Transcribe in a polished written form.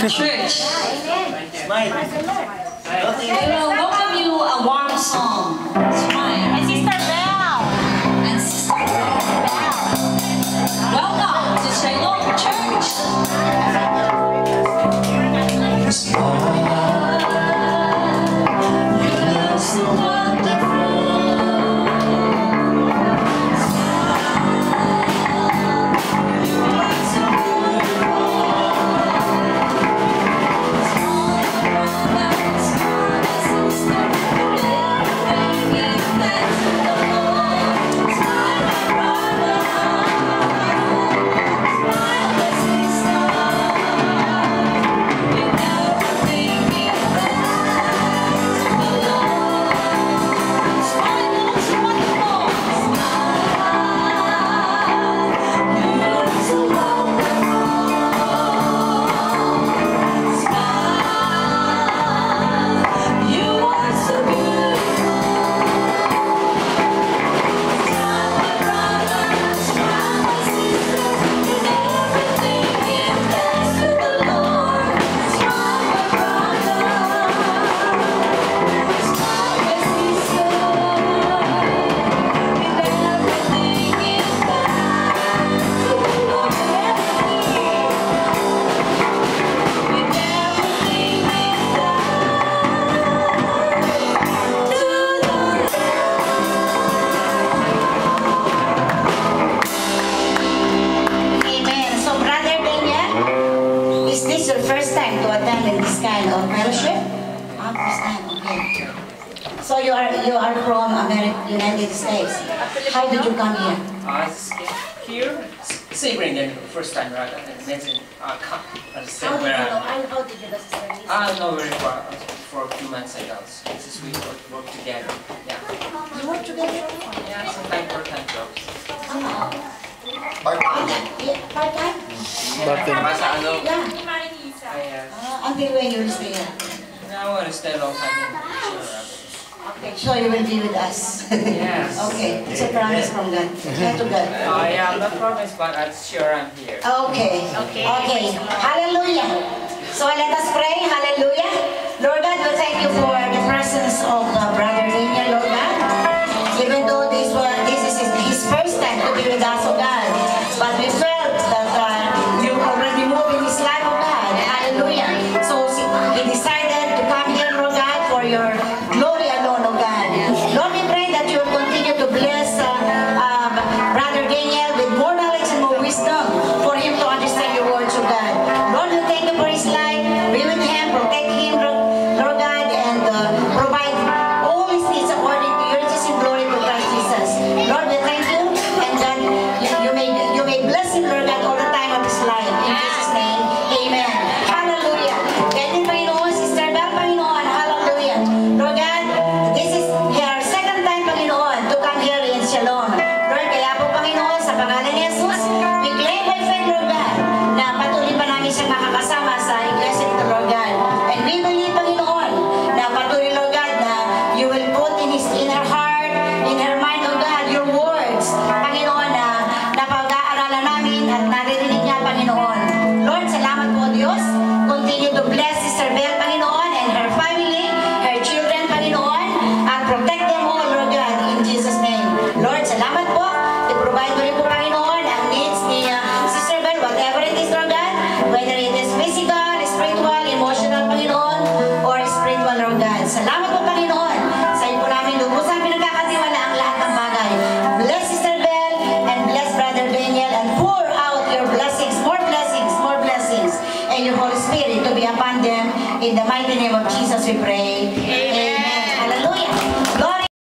church. Smile. We will welcome you a warm song. Smile. And Sister Bell. And Sister Bell. Welcome to Shalom Church. So you are from United States. How did you come here? Here, Sebring then first time, right? And then come. How did you know? How did you know Sister Lisa? I know very far for a few months ago. Since we work together. Yeah. You work together? Yeah, sometimes part-time jobs. Part-time? Yeah, part-time? Yeah. Until when you will stay here? I want to stay a long time in Okay, so you will be with us. Yes. Okay, it's a promise from God. Not to God. Yeah, not promise, but I'm sure I'm here. Okay. Okay. Hallelujah. So let us pray. Hallelujah. Lord God, we thank you for the presence of Brother Daniel, Lord God. Even though this is his first time to be with us, oh God, but we felt that you already moved in his life, oh God. Hallelujah. So he decided to come here, Lord God, for your glory alone, oh God. Lord, we pray that you will continue to bless Brother Daniel with more knowledge and more wisdom for him to understand your words, oh God. Lord, we thank you for his life. Be with him, protect him, Lord God, and provide all his needs according to your riches and glory to Christ Jesus. Lord, we thank you, and God, you may bless him, Lord God, all the time of his life. In Jesus' name, amen. Hallelujah. Ganyan, Panginoon, Sister Bell, Panginoon, hallelujah. Lord God, this is her second time, Panginoon, to come here in Shalom. Lord, kaya po, Panginoon, sa pangalan ni Jesus, we claim by faith, Lord God, na patuloy pa namin siya makakasama sa iglesia nito, Lord God. And we believe, Panginoon, na patuloy, Lord God, na you will put in her heart, in her mind, Lord God, your words, Panginoon, na napag-aaralan namin at naririnig niya, Panginoon. Lord, salamat po, Diyos. Continue to bless Sister Bell, Panginoon, and her family, her children, Panginoon, at protect them all, Lord God, in Jesus' name. Lord, salamat po. I-provide mo rin po, Panginoon, ang needs ni Sister Bell, whatever it is, Lord God, whether it is physical, spiritual, emotional, Panginoon, or spiritual, Lord God. Salamat po, Panginoon. Sa iyo po namin lubusan pinagkakatiwala ang lahat ng bagay. Bless Sister Bell and bless Brother Daniel and pour out your blessings, and your Holy Spirit to be upon them. In the mighty name of Jesus we pray. Amen. Hallelujah.